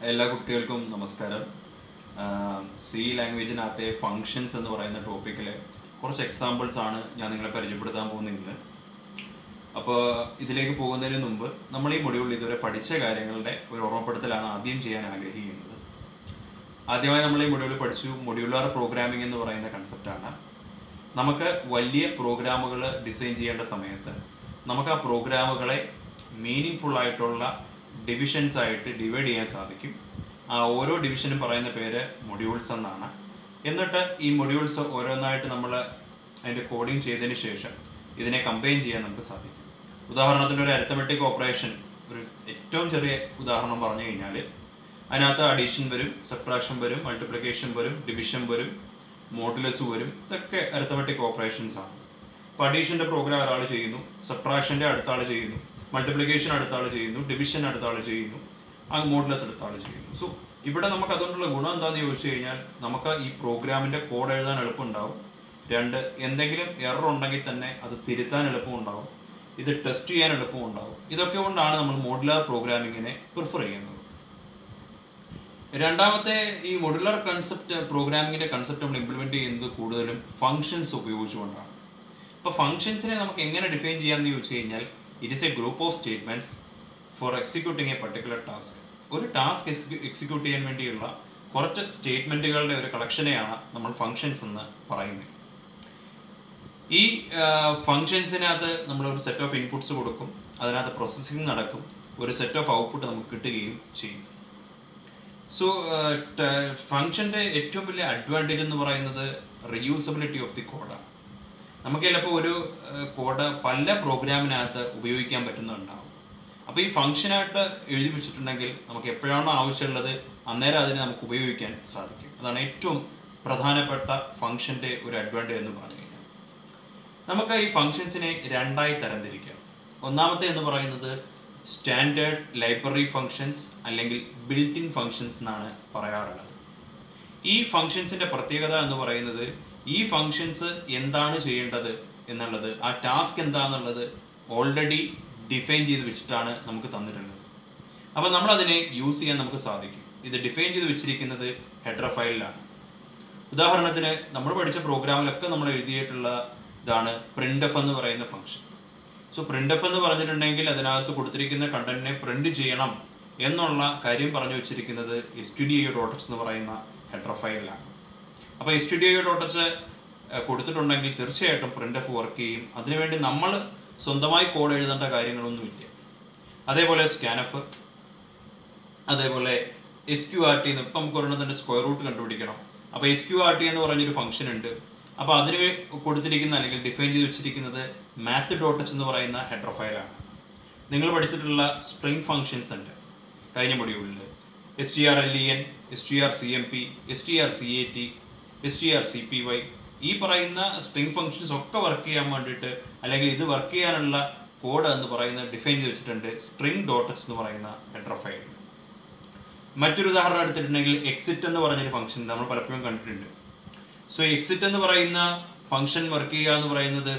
എല്ലാ കുട്ടികൾക്കും നമസ്കാരം. സി ലാംഗ്വേജിനകത്തെ ഫങ്ഷൻസ് എന്ന് പറയുന്ന ടോപ്പിക്കിലെ കുറച്ച് എക്സാമ്പിൾസ് ആണ് ഞാൻ നിങ്ങളെ പരിചയപ്പെടുത്താൻ പോകുന്നത്. അപ്പോൾ ഇതിലേക്ക് പോകുന്നതിന് മുമ്പ് നമ്മൾ ഈ മൊഡ്യൂളിൽ ഇതുവരെ പഠിച്ച കാര്യങ്ങളുടെ ഒരു ഓർമ്മപ്പെടുത്തലാണ് ആദ്യം ചെയ്യാൻ ആഗ്രഹിക്കുന്നത്. ആദ്യമായി നമ്മൾ ഈ മൊഡ്യൂളിൽ പഠിച്ചു മൊഡ്യൂളർ പ്രോഗ്രാമിംഗ് എന്ന് പറയുന്ന കൺസെപ്റ്റാണ്. നമുക്ക് വലിയ പ്രോഗ്രാമുകൾ ഡിസൈൻ ചെയ്യേണ്ട സമയത്ത് നമുക്ക് ആ പ്രോഗ്രാമുകളെ മീനിങ് ഫുൾ ആയിട്ടുള്ള ഡിവിഷൻസ് ആയിട്ട് ഡിവൈഡ് ചെയ്യാൻ സാധിക്കും. ആ ഓരോ ഡിവിഷനും പറയുന്ന പേര് മൊഡ്യൂൾസ് എന്നാണ്. എന്നിട്ട് ഈ മൊഡ്യൂൾസ് ഓരോന്നായിട്ട് നമ്മൾ അതിൻ്റെ കോഡിങ് ചെയ്തതിന് ശേഷം ഇതിനെ കമ്പൈൻ ചെയ്യാൻ നമുക്ക് സാധിക്കും. ഉദാഹരണത്തിന് ഒരു അരിത്തമെറ്റിക് ഓപ്പറേഷൻ, ഒരു ഏറ്റവും ചെറിയ ഉദാഹരണം പറഞ്ഞു കഴിഞ്ഞാൽ അതിനകത്ത് അഡീഷൻ വരും, സബ്ട്രാക്ഷൻ വരും, മൾട്ടിപ്ലിക്കേഷൻ വരും, ഡിവിഷൻ വരും, മോഡുലസ് വരും. ഇതൊക്കെ അരിത്തമെറ്റിക് ഓപ്പറേഷൻസ് ആണ്. ഇപ്പോൾ അഡീഷൻ്റെ പ്രോഗ്രാം ഒരാൾ ചെയ്യുന്നു, സബ്ട്രാക്ഷൻ്റെ അടുത്ത ആൾ ചെയ്യുന്നു, മൾട്ടിപ്ലിക്കേഷൻ അടുത്ത ആൾ ചെയ്യുന്നു, ഡിവിഷൻ അടുത്ത ആൾ ചെയ്യുന്നു, ആ മോഡുലസ് അടുത്ത ആൾ ചെയ്യുന്നു. സോ ഇവിടെ നമുക്ക് അതുകൊണ്ടുള്ള ഗുണം എന്താണെന്ന് ചോദിച്ചു കഴിഞ്ഞാൽ നമുക്ക് ഈ പ്രോഗ്രാമിൻ്റെ കോഡ് എഴുതാൻ എളുപ്പമുണ്ടാവും. രണ്ട്, എന്തെങ്കിലും എറർ ഉണ്ടെങ്കിൽ തന്നെ അത് തിരുത്താൻ എളുപ്പമുണ്ടാവും. ഇത് ടെസ്റ്റ് ചെയ്യാൻ എളുപ്പമുണ്ടാവും. ഇതൊക്കെ കൊണ്ടാണ് നമ്മൾ മോഡുലാർ പ്രോഗ്രാമിങ്ങിനെ പ്രിഫർ ചെയ്യുന്നത്. രണ്ടാമത്തെ, ഈ മോഡുലാർ കൺസെപ്റ്റ് പ്രോഗ്രാമിങ്ങിൻ്റെ കൺസെപ്റ്റ് നമ്മൾ ഇംപ്ലിമെൻറ്റ് ചെയ്യുന്നത് കൂടുതലും ഫങ്ഷൻസ് ഉപയോഗിച്ചുകൊണ്ടാണ്. ഇപ്പോൾ ഫങ്ഷൻസിനെ നമുക്ക് എങ്ങനെ ഡിഫൈൻ ചെയ്യാമെന്ന് ചോദിച്ചു കഴിഞ്ഞാൽ it is a group of statements for executing a particular task. ഒരു ടാസ്ക് എക്സിക്യൂട്ട് ചെയ്യാൻ വേണ്ടിയുള്ള കുറച്ച് സ്റ്റേറ്റ്മെൻറ്റുകളുടെ ഒരു കളക്ഷനെയാണ് നമ്മൾ ഫങ്ഷൻസ് എന്ന് പറയുന്നത്. ഈ ഫങ്ഷൻസിനകത്ത് നമ്മളൊരു സെറ്റ് ഓഫ് ഇൻപുട്സ് കൊടുക്കും, അതിനകത്ത് പ്രോസസ്സിങ് നടക്കും, ഒരു സെറ്റ് ഓഫ് ഔട്ട്പുട്ട് നമുക്ക് കിട്ടുകയും ചെയ്യും. സോ ഫങ്ഷൻ്റെ ഏറ്റവും വലിയ അഡ്വാൻറ്റേജ് എന്ന് പറയുന്നത് റീയൂസബിലിറ്റി ഓഫ് ദി കോഡാണ്. നമുക്ക് ചിലപ്പോൾ ഒരു കോഡ് പല പ്രോഗ്രാമിനകത്ത് ഉപയോഗിക്കാൻ പറ്റുന്നുണ്ടാവും. അപ്പോൾ ഈ ഫംഗ്ഷനായിട്ട് എഴുതി വെച്ചിട്ടുണ്ടെങ്കിൽ നമുക്ക് എപ്പോഴാണോ ആവശ്യമുള്ളത് അന്നേരം അതിനെ നമുക്ക് ഉപയോഗിക്കാൻ സാധിക്കും. അതാണ് ഏറ്റവും പ്രധാനപ്പെട്ട ഫംഗ്ഷൻ്റെ ഒരു അഡ്വാൻറ്റേജ് എന്ന് പറഞ്ഞു കഴിഞ്ഞാൽ. നമുക്ക് ഈ ഫങ്ഷൻസിനെ രണ്ടായി തരംതിരിക്കാം. ഒന്നാമത്തെ എന്ന് പറയുന്നത് സ്റ്റാൻഡേർഡ് ലൈബ്രറി ഫങ്ഷൻസ് അല്ലെങ്കിൽ ബിൽറ്റ് ഇൻ ഫങ്ഷൻസ് എന്നാണ് പറയാറുള്ളത്. ഈ ഫങ്ഷൻസിൻ്റെ പ്രത്യേകത എന്ന് പറയുന്നത് ഈ ഫങ്ഷൻസ് എന്താണ് ചെയ്യേണ്ടത് എന്നുള്ളത്, ആ ടാസ്ക് എന്താണെന്നുള്ളത് ഓൾറെഡി ഡിഫൈൻ ചെയ്ത് വെച്ചിട്ടാണ് നമുക്ക് തന്നിട്ടുള്ളത്. അപ്പോൾ നമ്മളതിനെ യൂസ് ചെയ്യാൻ നമുക്ക് സാധിക്കും. ഇത് ഡിഫൈൻ ചെയ്ത് വെച്ചിരിക്കുന്നത് ഹെഡർ ഫയലിലാണ്. ഉദാഹരണത്തിന് നമ്മൾ പഠിച്ച പ്രോഗ്രാമിലൊക്കെ നമ്മൾ എഴുതിയിട്ടുള്ള ഇതാണ് പ്രിൻ്റ് എന്ന് പറയുന്ന ഫംഗ്ഷൻ. സോ പ്രിൻ്റ് എന്ന് പറഞ്ഞിട്ടുണ്ടെങ്കിൽ അതിനകത്ത് കൊടുത്തിരിക്കുന്ന കണ്ടന്റിനെ പ്രിന്റ് ചെയ്യണം എന്നുള്ള കാര്യം പറഞ്ഞു വെച്ചിരിക്കുന്നത് stdio.h എന്ന് പറയുന്ന ഹെഡർ ഫയലിലാണ്. അപ്പോൾ stdio.h കൊടുത്തിട്ടുണ്ടെങ്കിൽ തീർച്ചയായിട്ടും പ്രിൻ്റ് വർക്ക് ചെയ്യും. അതിനുവേണ്ടി നമ്മൾ സ്വന്തമായി കോഡ് എഴുതേണ്ട കാര്യങ്ങളൊന്നുമില്ല. അതേപോലെ സ്കാനഫ്, അതേപോലെ SQRT എന്ന് ഇപ്പം നമുക്ക് ഒരെണ്ണത്തിൻ്റെ സ്ക്വയർ റൂട്ട് കണ്ടുപിടിക്കണം. അപ്പോൾ SQRT എന്ന് പറഞ്ഞൊരു ഫംഗ്ഷൻ ഉണ്ട്. അപ്പോൾ അതിന് കൊടുത്തിരിക്കുന്ന അല്ലെങ്കിൽ ഡിഫൈൻ ചെയ്ത് വെച്ചിരിക്കുന്നത് math.h എന്ന് പറയുന്ന ഹെഡർ ഫയലാണ്. നിങ്ങൾ പഠിച്ചിട്ടുള്ള സ്ട്രിംഗ് ഫങ്ഷൻസ് ഉണ്ട് കഴിഞ്ഞ മൊഡ്യൂളിൽ. strlen, strcmp, strcat, strcpy, ഈ പറയുന്ന സ്ട്രിംഗ് ഫങ്ഷൻസ് ഒക്കെ വർക്ക് ചെയ്യാൻ വേണ്ടിയിട്ട് അല്ലെങ്കിൽ ഇത് വർക്ക് ചെയ്യാനുള്ള കോഡ് എന്ന് പറയുന്നത് ഡിഫൈൻ ചെയ്ത് വെച്ചിട്ടുണ്ട് string.h എന്ന് പറയുന്ന ഹെഡർ ഫയൽ. മറ്റൊരു ഉദാഹരണം എടുത്തിട്ടുണ്ടെങ്കിൽ എക്സിറ്റ് എന്ന് പറഞ്ഞൊരു ഫംഗ്ഷൻ നമ്മൾ പലപ്പോഴും കണ്ടിട്ടുണ്ട്. സോ എക്സിറ്റ് എന്ന് പറയുന്ന ഫംഗ്ഷൻ വർക്ക് ചെയ്യുക എന്ന് പറയുന്നത്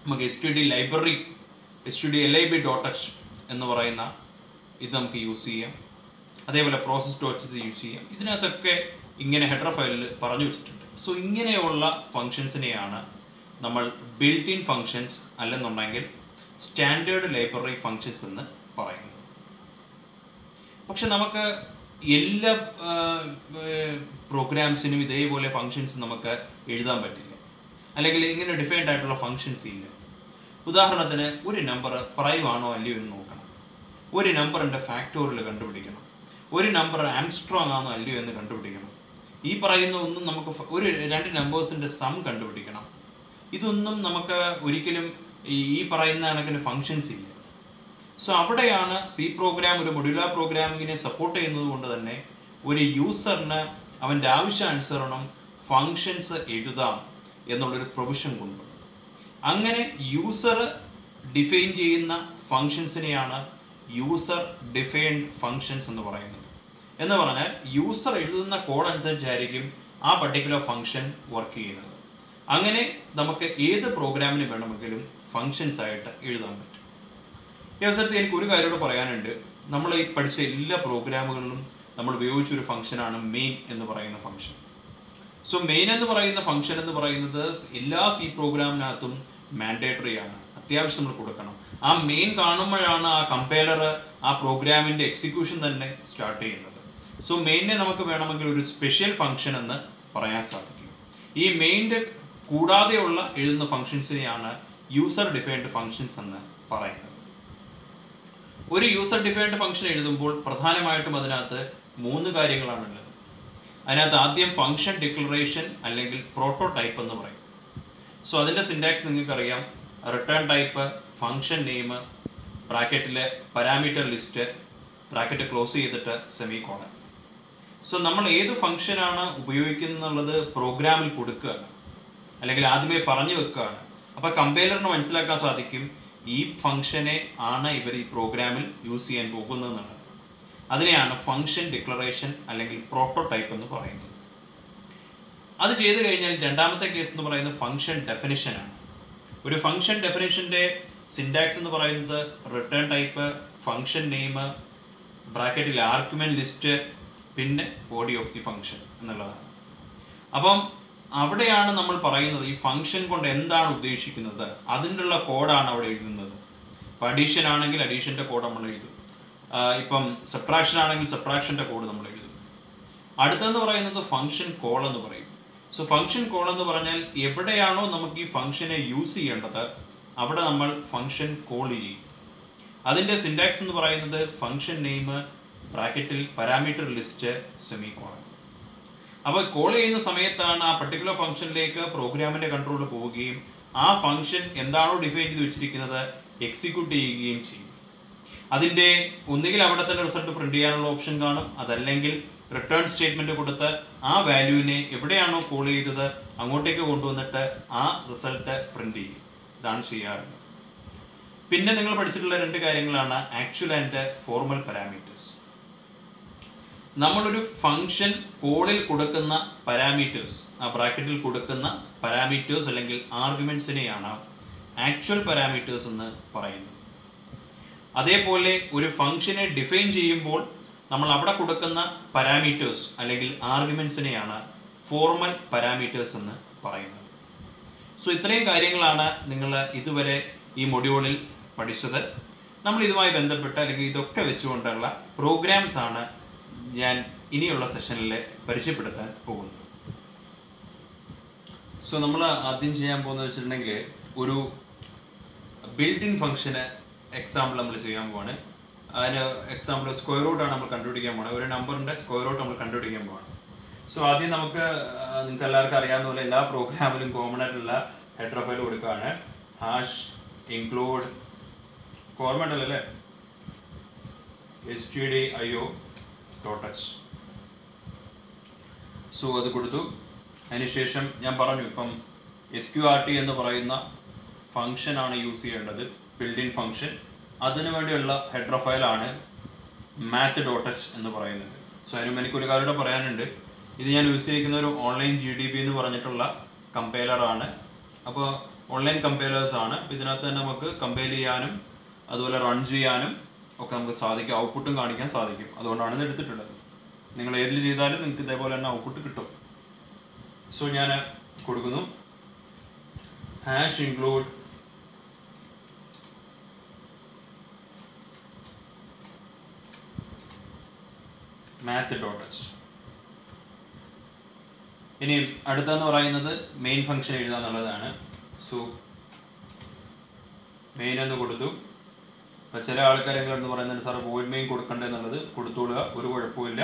നമുക്ക് stdlib.h എന്ന് പറയുന്ന ഇത് നമുക്ക് യൂസ് ചെയ്യാം. അതേപോലെ process.h ഇത് യൂസ് ചെയ്യാം. ഇതിനകത്തൊക്കെ ഇങ്ങനെ ഹെഡർ ഫയലിൽ പറഞ്ഞു വെച്ചിട്ടുണ്ട്. സോ ഇങ്ങനെയുള്ള ഫങ്ഷൻസിനെയാണ് നമ്മൾ ബിൽറ്റ് ഇൻ ഫങ്ഷൻസ് അല്ലെന്നുണ്ടെങ്കിൽ സ്റ്റാൻഡേർഡ് ലൈബ്രറി ഫങ്ഷൻസ് എന്ന് പറയുന്നത്. പക്ഷെ നമുക്ക് എല്ലാ പ്രോഗ്രാംസിനും ഇതേപോലെ ഫങ്ഷൻസ് നമുക്ക് എഴുതാൻ പറ്റില്ല, അല്ലെങ്കിൽ ഇങ്ങനെ ഡിഫൈൻഡ് ആയിട്ടുള്ള ഫങ്ഷൻസ് ഇല്ല. ഉദാഹരണത്തിന് ഒരു നമ്പർ പ്രൈം ആണോ അല്ലയോ എന്ന് നോക്കണം, ഒരു നമ്പറിൻ്റെ ഫാക്ടോറിയൽ കണ്ടുപിടിക്കണം, ഒരു നമ്പർ ആംസ്ട്രോങ് ആണോ അല്ലയോ എന്ന് കണ്ടുപിടിക്കണം. ഈ പറയുന്ന ഒന്നും നമുക്ക് ഒരു രണ്ട് നമ്പേഴ്സിൻ്റെ സം കണ്ടുപിടിക്കണം. ഇതൊന്നും നമുക്ക് ഒരിക്കലും ഈ പറയുന്ന കണക്കിന് ഫങ്ഷൻസ് ഇല്ല. സോ അവിടെയാണ് സി പ്രോഗ്രാം ഒരു മൊഡ്യൂലാർ പ്രോഗ്രാമിങ്ങിനെ സപ്പോർട്ട് ചെയ്യുന്നത് കൊണ്ട് തന്നെ ഒരു യൂസറിന് അവൻ്റെ ആവശ്യാനുസരണം ഫങ്ഷൻസ് എഴുതാം എന്നുള്ളൊരു പ്രൊവിഷൻ കൊണ്ടുവന്നു. അങ്ങനെ യൂസർ ഡിഫൈൻ ചെയ്യുന്ന ഫങ്ഷൻസിനെയാണ് യൂസർ ഡിഫൈൻഡ് ഫങ്ഷൻസ് എന്ന് പറയുന്നത്. എന്ന് പറഞ്ഞാൽ യൂസർ എഴുതുന്ന കോഡ് അനുസരിച്ചായിരിക്കും ആ പർട്ടിക്കുലർ ഫങ്ഷൻ വർക്ക് ചെയ്യുന്നത്. അങ്ങനെ നമുക്ക് ഏത് പ്രോഗ്രാമിന് വേണമെങ്കിലും ഫങ്ഷൻസ് ആയിട്ട് എഴുതാൻ പറ്റും. ഈ അവസരത്തിൽ എനിക്ക് ഒരു കാര്യം കൂടെ പറയാനുണ്ട്. നമ്മൾ ഈ പഠിച്ച എല്ലാ പ്രോഗ്രാമുകളിലും നമ്മൾ ഉപയോഗിച്ചൊരു ഫംഗ്ഷനാണ് മെയിൻ എന്ന് പറയുന്ന ഫംഗ്ഷൻ. സോ മെയിൻ എന്ന് പറയുന്ന ഫംഗ്ഷൻ എന്ന് പറയുന്നത് എല്ലാ സി പ്രോഗ്രാമിനകത്തും മാൻഡേറ്ററി ആണ്, അത്യാവശ്യം നമ്മൾ കൊടുക്കണം. ആ മെയിൻ കാണുമ്പോഴാണ് ആ കമ്പൈലർ ആ പ്രോഗ്രാമിൻ്റെ എക്സിക്യൂഷൻ തന്നെ സ്റ്റാർട്ട് ചെയ്യുന്നത്. സോ മെയിനെ നമുക്ക് വേണമെങ്കിൽ ഒരു സ്പെഷ്യൽ ഫംഗ്ഷൻ എന്ന് പറയാൻ സാധിക്കും. ഈ മെയിൻ്റെ കൂടാതെയുള്ള എഴുതുന്ന ഫംഗ്ഷൻസിനെയാണ് യൂസർ ഡിഫൈൻഡ് ഫംഗ്ഷൻസ് എന്ന് പറയുന്നത്. ഒരു യൂസർ ഡിഫൈൻഡ് ഫംഗ്ഷൻ എഴുതുമ്പോൾ പ്രധാനമായിട്ടും അതിനകത്ത് 3 കാര്യങ്ങളാണുള്ളത്. അതിനകത്ത് ആദ്യം ഫംഗ്ഷൻ ഡിക്ലറേഷൻ അല്ലെങ്കിൽ പ്രോട്ടോടൈപ്പ് എന്ന് പറയും. സോ അതിൻ്റെ സിൻടാക്സ് നിങ്ങൾക്കറിയാം. റിട്ടേൺ ടൈപ്പ്, ഫംഗ്ഷൻ നെയിം, ബ്രാക്കറ്റിലെ പാരാമീറ്റർ ലിസ്റ്റ്, ബ്രാക്കറ്റ് ക്ലോസ് ചെയ്തിട്ട് സെമികോളൻ. സോ നമ്മൾ ഏത് ഫംഗ്ഷനാണ് ഉപയോഗിക്കുന്നുള്ളത് പ്രോഗ്രാമിൽ കൊടുക്കുകയാണ്, അല്ലെങ്കിൽ ആദ്യമേ പറഞ്ഞു വെക്കുകയാണ്. അപ്പോൾ കമ്പൈലറിന് മനസ്സിലാക്കാൻ സാധിക്കും ഈ ഫംഗ്ഷനെ ആണ് ഇവർ ഈ പ്രോഗ്രാമിൽ യൂസ് ചെയ്യാൻ പോകുന്നതെന്നുള്ളത്. അതിനെയാണ് ഫംഗ്ഷൻ ഡിക്ലറേഷൻ അല്ലെങ്കിൽ പ്രോട്ടോടൈപ്പ് എന്ന് പറയുന്നത്. അത് ചെയ്തു കഴിഞ്ഞാൽ രണ്ടാമത്തെ കേസ് എന്ന് പറയുന്നത് ഫംഗ്ഷൻ ഡെഫിനിഷനാണ്. ഒരു ഫംഗ്ഷൻ ഡെഫിനിഷൻ്റെ സിൻടാക്സ് എന്ന് പറയുന്നത് റിട്ടേൺ ടൈപ്പ്, ഫംഗ്ഷൻ നെയിം, ബ്രാക്കറ്റിൽ ആർഗ്യുമെന്റ് ലിസ്റ്റ്, പിന്നെ ബോഡി ഓഫ് ദി ഫംഗ്ഷൻ എന്നുള്ളതാണ്. അപ്പം അവിടെയാണ് നമ്മൾ പറയുന്നത് ഈ ഫംഗ്ഷൻ കൊണ്ട് എന്താണ് ഉദ്ദേശിക്കുന്നത്, അതിൻ്റെ കോഡാണ് അവിടെ എഴുതുന്നത്. ഇപ്പം അഡീഷൻ ആണെങ്കിൽ അഡീഷൻ്റെ കോഡ് നമ്മൾ എഴുതും, ഇപ്പം സബ്ട്രാക്ഷൻ ആണെങ്കിൽ സബ്ട്രാക്ഷൻ്റെ കോഡ് നമ്മൾ എഴുതും. അടുത്തെന്ന് പറയുന്നത് ഫംഗ്ഷൻ കോൾ എന്ന് പറയും. സോ ഫംഗ്ഷൻ കോൾ എന്ന് പറഞ്ഞാൽ എവിടെയാണോ നമുക്ക് ഈ ഫംഗ്ഷനെ യൂസ് ചെയ്യേണ്ടത് അവിടെ നമ്മൾ ഫംഗ്ഷൻ കോൾ ചെയ്യും. അതിൻ്റെ സിൻടാക്സ് എന്ന് പറയുന്നത് ഫംഗ്ഷൻ നെയിം, ബ്രാക്കറ്റിൽ പാരാമീറ്റർ ലിസ്റ്റ്, സെമികോളൻ. അപ്പോൾ കോൾ ചെയ്യുന്ന സമയത്താണ് ആ പർട്ടിക്കുലർ ഫംഗ്ഷനിലേക്ക് പ്രോഗ്രാമിൻ്റെ കൺട്രോൾ പോവുകയും ആ ഫംഗ്ഷൻ എന്താണോ ഡിഫൈൻ ചെയ്ത് വെച്ചിരിക്കുന്നത് എക്സിക്യൂട്ട് ചെയ്യുകയും ചെയ്യും. അതിൻ്റെ ഒന്നുകിൽ അവിടെ തന്നെ റിസൾട്ട് പ്രിന്റ് ചെയ്യാനുള്ള ഓപ്ഷൻ കാണും, അതല്ലെങ്കിൽ റിട്ടേൺ സ്റ്റേറ്റ്മെൻറ്റ് കൊടുത്ത് ആ വാല്യൂവിനെ എവിടെയാണോ കോൾ ചെയ്തത് അങ്ങോട്ടേക്ക് കൊണ്ടുവന്നിട്ട് ആ റിസൾട്ട് പ്രിന്റ് ചെയ്യും. ഇതാണ് ചെയ്യാറുള്ളത്. പിന്നെ നിങ്ങൾ പഠിച്ചിട്ടുള്ള 2 കാര്യങ്ങളാണ് ആക്ച്വൽ ആൻഡ് ഫോർമൽ പാരാമീറ്റേഴ്സ്. നമ്മളൊരു ഫംഗ്ഷൻ കോളിൽ കൊടുക്കുന്ന പാരാമീറ്റേഴ്സ്, ആ ബ്രാക്കറ്റിൽ കൊടുക്കുന്ന പാരാമീറ്റേഴ്സ് അല്ലെങ്കിൽ ആർഗ്യുമെന്റ്സിനെയാണ് ആക്ച്വൽ പാരാമീറ്റേഴ്സ് എന്ന് പറയുന്നത്. അതേപോലെ ഒരു ഫംഗ്ഷനെ ഡിഫൈൻ ചെയ്യുമ്പോൾ നമ്മൾ അവിടെ കൊടുക്കുന്ന പാരാമീറ്റേഴ്സ് അല്ലെങ്കിൽ ആർഗ്യുമെന്റ്സിനെയാണ് ഫോർമൽ പാരാമീറ്റേഴ്സ് എന്ന് പറയുന്നത്. സോ ഇത്രയും കാര്യങ്ങളാണ് നിങ്ങൾ ഇതുവരെ ഈ മൊഡ്യൂളിൽ പഠിച്ചത്. നമ്മൾ ഇതുമായി ബന്ധപ്പെട്ട് അല്ലെങ്കിൽ ഇതൊക്കെ വെച്ചുകൊണ്ടുള്ള പ്രോഗ്രാംസ് ആണ് ഞാൻ ഇനിയുള്ള സെഷനിൽ പരിചയപ്പെടുത്താൻ പോകുന്നത്. സോ നമ്മൾ ആദ്യം ചെയ്യാൻ പോകുന്നത് വെച്ചിട്ടുണ്ടെങ്കിൽ ഒരു ബിൽറ്റ് ഇൻ ഫംഗ്ഷന് എക്സാമ്പിൾ നമ്മൾ ചെയ്യാൻ പോവാണ്. അതിന് എക്സാമ്പിൾ സ്ക്വയർ റൂട്ടാണ് നമ്മൾ കണ്ടുപിടിക്കാൻ പോകുന്നത്. ഒരു നമ്പറിൻ്റെ സ്ക്വയർ റൂട്ട് നമ്മൾ കണ്ടുപിടിക്കാൻ പോവാണ്. സോ ആദ്യം നമുക്ക് നിങ്ങൾക്ക് എല്ലാവർക്കും അറിയാവുന്ന പോലെ എല്ലാ പ്രോഗ്രാമിലും കോമൺ ആയിട്ടുള്ള ഹെഡർ ഫയൽ കൊടുക്കുകയാണ്. ഹാഷ് ഇൻക്ലൂഡ് കോമൺ അല്ലേ stdio.h. സോ അത് കൊടുത്തു. അതിനുശേഷം ഞാൻ പറഞ്ഞു ഇപ്പം sqrt എന്ന് പറയുന്ന ഫംഗ്ഷനാണ് യൂസ് ചെയ്യേണ്ടത്, ബിൽഡ് ഇൻ ഫംഗ്ഷൻ. അതിനു വേണ്ടിയുള്ള ഹെഡർ ഫയലാണ് math.h എന്ന് പറയുന്നത്. സോ അതിനും എനിക്കൊരു കാര്യം പറയാനുണ്ട്. ഇത് ഞാൻ യൂസ് ചെയ്തിരിക്കുന്ന ഒരു ഓൺലൈൻ GDB എന്ന് പറഞ്ഞിട്ടുള്ള കമ്പൈലറാണ്. അപ്പോൾ ഓൺലൈൻ കമ്പൈലേഴ്സ് ആണ്. ഇതിനകത്ത് തന്നെ നമുക്ക് കമ്പൈൽ ചെയ്യാനും അതുപോലെ റൺ ചെയ്യാനും ഒക്കെ നമുക്ക് സാധിക്കും, ഔട്ട്പുട്ടും കാണിക്കാൻ സാധിക്കും. അതുകൊണ്ടാണ് ഇത് എടുത്തിട്ടുള്ളത്. നിങ്ങൾ ഏതിൽ ചെയ്താലും നിങ്ങൾക്ക് ഇതേപോലെ തന്നെ ഔട്ട്പുട്ട് കിട്ടും. സോ ഞാൻ കൊടുക്കുന്നു ഹാഷ് ഇൻക്ലൂഡ് math.h. ഇനി അടുത്തെന്ന് പറയുന്നത് മെയിൻ ഫംഗ്ഷൻ എഴുതുക എന്നുള്ളതാണ്. സോ മെയിൻ എന്ന് കൊടുത്തു. അപ്പോൾ ചില ആൾക്കാരെങ്കിലും പറയുന്നത് സാർ വോയിഡ് മെയിൻ കൊടുക്കേണ്ടതെന്നുള്ളത് കൊടുത്തോളുക, ഒരു കുഴപ്പമില്ല.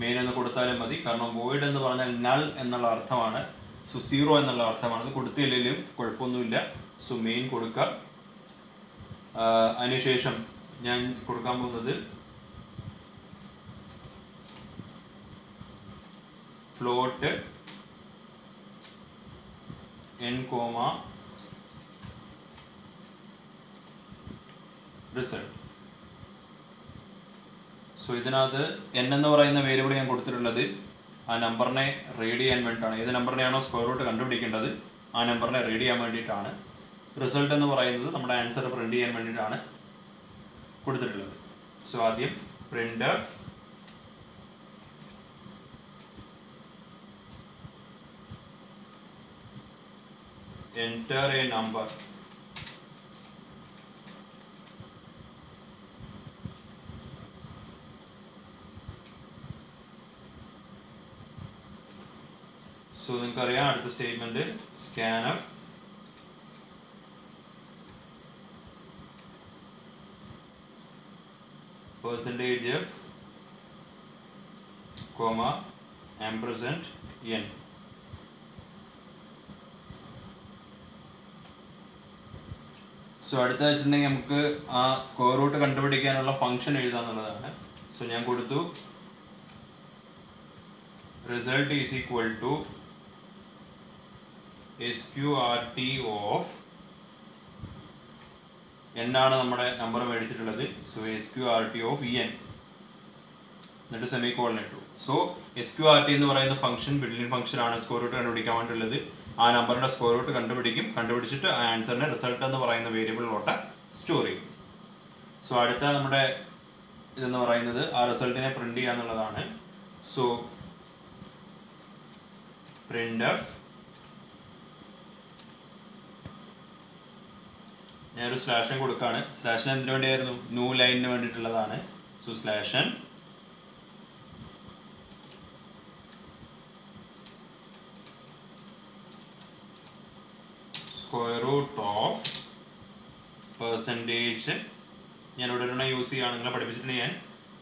മെയിൻ എന്ന് കൊടുത്താലും മതി. കാരണം വോയിഡ് എന്ന് പറഞ്ഞാൽ നൾ എന്നുള്ള അർത്ഥമാണ്. സോ 0 എന്നുള്ള അർത്ഥമാണ്. അത് കൊടുത്തില്ലെങ്കിലും കുഴപ്പമൊന്നുമില്ല. സോ മെയിൻ കൊടുക്കുക. അതിനുശേഷം ഞാൻ കൊടുക്കാൻ പോകുന്നത് ഫ്ലോട്ട് n, റിസൾട്ട്. സോ ഇതിനകത്ത് n എന്ന് പറയുന്ന വേരിയബിൾ ഞാൻ കൊടുത്തിട്ടുള്ളത് ആ നമ്പറിനെ റീഡ് ചെയ്യാൻ വേണ്ടിയിട്ടാണ്. ഏത് നമ്പറിനെയാണോ സ്ക്വയർ റൂട്ട് കണ്ടുപിടിക്കേണ്ടത് ആ നമ്പറിനെ റീഡ് ചെയ്യാൻ വേണ്ടിയിട്ടാണ്. റിസൾട്ട് എന്ന് പറയുന്നത് നമ്മുടെ ആൻസർ പ്രിന്റ് ചെയ്യാൻ വേണ്ടിയിട്ടാണ് കൊടുത്തിട്ടുള്ളത്. സോ ആദ്യം printf enter a number. So നിങ്ങൾക്കറിയാം അടുത്ത statement scanf %f, ampersand n. So അടുത്ത വെച്ചിട്ടുണ്ടെങ്കിൽ നമുക്ക് ആ സ്ക്വയർ റൂട്ട് കണ്ടുപിടിക്കാനുള്ള ഫംഗ്ഷൻ എഴുതാന്നുള്ളതാണ്. സോ ഞാൻ കൊടുത്തു result is equal to SQRT of എന്നാണ് നമ്മുടെ നമ്പർ മേടിച്ചിട്ടുള്ളത്. സോ SQRT ഓഫ് en എന്നിട്ട് സെമിക്കോളൻ ഇട്ടു. സോ SQRT എന്ന് പറയുന്ന ഫംഗ്ഷൻ ബിൽഡിൻ ഫംഗ്ഷൻ ആണ് സ്ക്വയർ റൂട്ട് കണ്ടുപിടിക്കാൻ വേണ്ടിയുള്ളത്. ആ നമ്പറിന്റെ സ്ക്വയർ റൂട്ട് കണ്ടുപിടിച്ചിട്ട് ആ ആൻസറിനെ റിസൾട്ട് എന്ന് പറയുന്ന വേരിയബിളിലോട്ട് സ്റ്റോർ ചെയ്യും. സോ അടുത്ത നമ്മുടെ ഇതെന്ന് പറയുന്നത് ആ റിസൾട്ടിനെ പ്രിന്റ് ചെയ്യുക എന്നുള്ളതാണ്. സോ printf ഞാനൊരു സ്ലാഷൻ കൊടുക്കുകയാണ്. സ്ലാഷൻ എന്തിനു വേണ്ടിയായിരുന്നു? ന്യൂ ലൈനിന് വേണ്ടിയിട്ടുള്ളതാണ്. So slash n square root of percentage ഞാനിവിടെ ഒരെണ്ണം യൂസ് ചെയ്യുകയാണെങ്കിൽ പഠിപ്പിച്ചിട്ട് ഞാൻ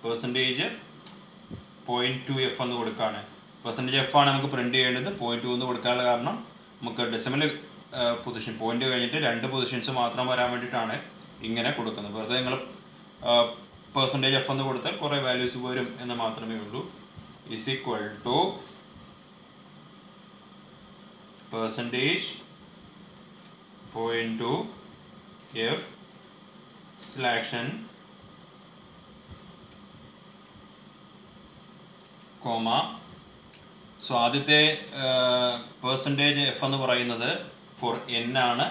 %.2f എന്ന് കൊടുക്കുകയാണ്. %f ആണ് നമുക്ക് പ്രിന്റ് ചെയ്യേണ്ടത്. 0.2 എന്ന് കൊടുക്കാനുള്ള കാരണം നമുക്ക് ഡെസിമൽ പൊസിഷൻ പോയിന്റ് കഴിഞ്ഞിട്ട് 2 പൊസിഷൻസ് മാത്രം വരാൻ വേണ്ടിയിട്ടാണ് ഇങ്ങനെ കൊടുക്കുന്നത്. വെറുതെ നിങ്ങൾ %f എന്ന് കൊടുത്താൽ കുറേ വാല്യൂസ് വരും എന്ന് മാത്രമേ ഉള്ളൂ. Is equal to %.2f slash n comma. So ആദ്യത്തെ %f എന്ന് പറയുന്നത് ഫോർ n ആണ്.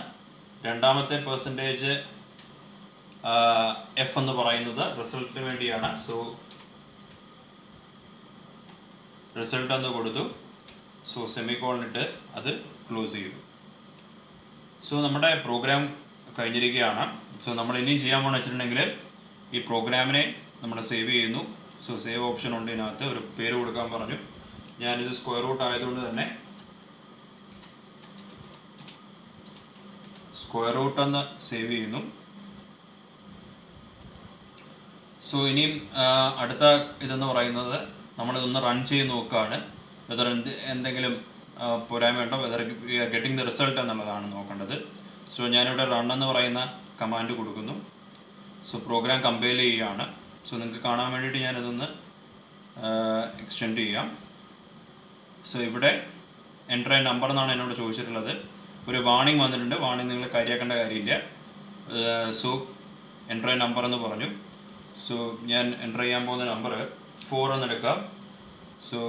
രണ്ടാമത്തെ %f എന്ന് പറയുന്നത് റിസൾട്ടിന് വേണ്ടിയാണ്. സോ റിസൾട്ട് എന്ന് കൊടുത്തു. സോ സെമിക്കോളൻ ഇട്ട് അത് ക്ലോസ് ചെയ്തു. സോ നമ്മുടെ പ്രോഗ്രാം കഴിഞ്ഞിരിക്കുകയാണ്. സോ നമ്മൾ ഇനിയും ചെയ്യാൻ പോകണമെന്ന് വെച്ചിട്ടുണ്ടെങ്കിൽ ഈ പ്രോഗ്രാമിനെ നമ്മൾ സേവ് ചെയ്യുന്നു. സോ സേവ് ഓപ്ഷൻ ഉണ്ട്. ഇതിനകത്ത് ഒരു പേര് കൊടുക്കാൻ പറഞ്ഞു. ഞാനിത് സ്ക്വയർ റൂട്ട് ആയതുകൊണ്ട് തന്നെ സ്ക്വയർ റൂട്ട് എന്ന് സേവ് ചെയ്യുന്നു. സോ ഇനിയും അടുത്ത ഇതെന്ന് പറയുന്നത് നമ്മളിതൊന്ന് റൺ ചെയ്ത് നോക്കുകയാണ്. വെതർ എന്തെങ്കിലും പോരായ്മ ഉണ്ടോ, വെതർ ഗെറ്റിംഗ് ദ റിസൾട്ട് എന്നുള്ളതാണ് നോക്കേണ്ടത്. സോ ഞാനിവിടെ റൺ എന്ന് പറയുന്ന കമാൻഡ് കൊടുക്കുന്നു. സോ പ്രോഗ്രാം കമ്പൈൽ ചെയ്യുകയാണ്. സോ നിങ്ങൾക്ക് കാണാൻ വേണ്ടിയിട്ട് ഞാനിതൊന്ന് എക്സ്റ്റെൻഡ് ചെയ്യാം. സോ ഇവിടെ എൻ്റർ എ നമ്പർ എന്നാണ് എന്നോട് ചോദിച്ചിട്ടുള്ളത്. ഒരു വാണിംഗ് വന്നിട്ടുണ്ട്. വാണിംഗ് നിങ്ങൾ കാര്യമാക്കേണ്ട കാര്യമില്ല. സോ എൻ്റർ എ നമ്പർ എന്ന് പറഞ്ഞു. സോ ഞാൻ എൻ്റർ ചെയ്യാൻ പോകുന്ന നമ്പർ 4 എന്ന് എടുക്കാം. So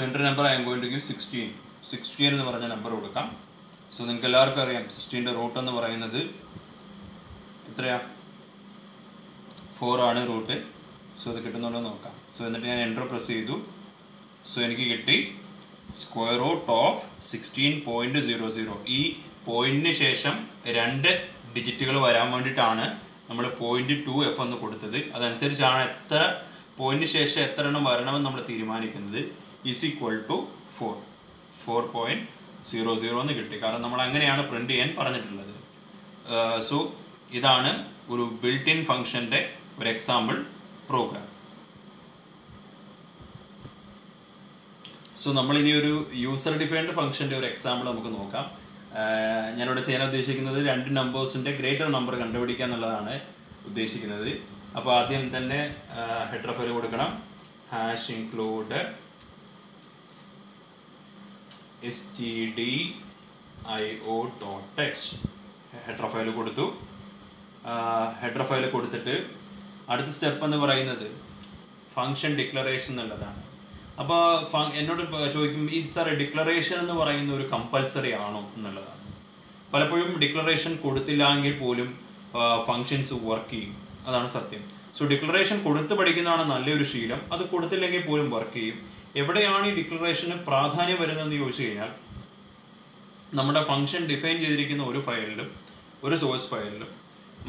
enter number I am going to give 16 എന്ന് പറഞ്ഞ നമ്പർ കൊടുക്കാം. സോ നിങ്ങൾക്ക് എല്ലാവർക്കും അറിയാം 16ൻ്റെ റൂട്ട് എന്ന് പറയുന്നത് എത്രയാ? 4 ആണ് റൂട്ട്. സോ അത് കിട്ടുന്നുണ്ടോ നോക്കാം. സോ എന്നിട്ട് ഞാൻ എൻ്റർ പ്രസ് ചെയ്തു. സോ എനിക്ക് കിട്ടി സ്ക്വയർ റൂട്ട് ഓഫ് 16.00. ഈ പോയിന്റിന് ശേഷം 2 ഡിജിറ്റുകൾ വരാൻ വേണ്ടിയിട്ടാണ് നമ്മൾ .2f എന്ന് കൊടുത്തത്. അതനുസരിച്ചാണ് എത്ര പോയിന്റിന് ശേഷം എത്ര എണ്ണം വരണമെന്ന് നമ്മൾ തീരുമാനിക്കുന്നത്. ഈസ് ഈക്വൽ ടു 4.00 എന്ന് കിട്ടി. കാരണം നമ്മൾ അങ്ങനെയാണ് പ്രിന്റ് ചെയ്യാൻ പറഞ്ഞിട്ടുള്ളത്. സോ ഇതാണ് ഒരു ബിൽറ്റ് ഇൻ ഫംഗ്ഷൻ്റെ ഒരു എക്സാമ്പിൾ പ്രോഗ്രാം. സോ നമ്മളിനി ഒരു യൂസർ ഡിഫൈൻഡ് ഫംഗ്ഷൻ്റെ ഒരു എക്സാമ്പിൾ നമുക്ക് നോക്കാം. ഞാനിവിടെ ചെയ്യാൻ ഉദ്ദേശിക്കുന്നത് 2 നമ്പേഴ്സിൻ്റെ ഗ്രേറ്റർ നമ്പർ കണ്ടുപിടിക്കുക എന്നുള്ളതാണ് ഉദ്ദേശിക്കുന്നത്. അപ്പോൾ ആദ്യം തന്നെ ഹെഡർ ഫയൽ കൊടുക്കണം. #include stdio.text ഹെഡർ ഫയൽ കൊടുത്തു. ഹെഡർ ഫയൽ കൊടുത്തിട്ട് അടുത്ത സ്റ്റെപ്പ് എന്ന് പറയുന്നത് ഫംഗ്ഷൻ ഡിക്ലറേഷൻ എന്നുള്ളതാണ്. അപ്പോൾ എന്നോട് ചോദിക്കും ഈ സാർ ഡിക്ലറേഷൻ എന്ന് പറയുന്ന ഒരു കമ്പൽസറി ആണോ എന്നുള്ളതാണ്. പലപ്പോഴും ഡിക്ലറേഷൻ കൊടുത്തില്ലെങ്കിൽ പോലും ഫങ്ഷൻസ് വർക്ക് ചെയ്യും. അതാണ് സത്യം. സോ ഡിക്ലറേഷൻ കൊടുത്ത് പഠിക്കുന്നതാണ് നല്ലൊരു ശീലം. അത് കൊടുത്തില്ലെങ്കിൽ പോലും വർക്ക് ചെയ്യും. എവിടെയാണ് ഈ ഡിക്ലറേഷന് പ്രാധാന്യം വരുന്നതെന്ന് ചോദിച്ചു കഴിഞ്ഞാൽ, നമ്മുടെ ഫംഗ്ഷൻ ഡിഫൈൻ ചെയ്തിരിക്കുന്ന ഒരു ഫയലിലും ഒരു സോഴ്സ് ഫയലിലും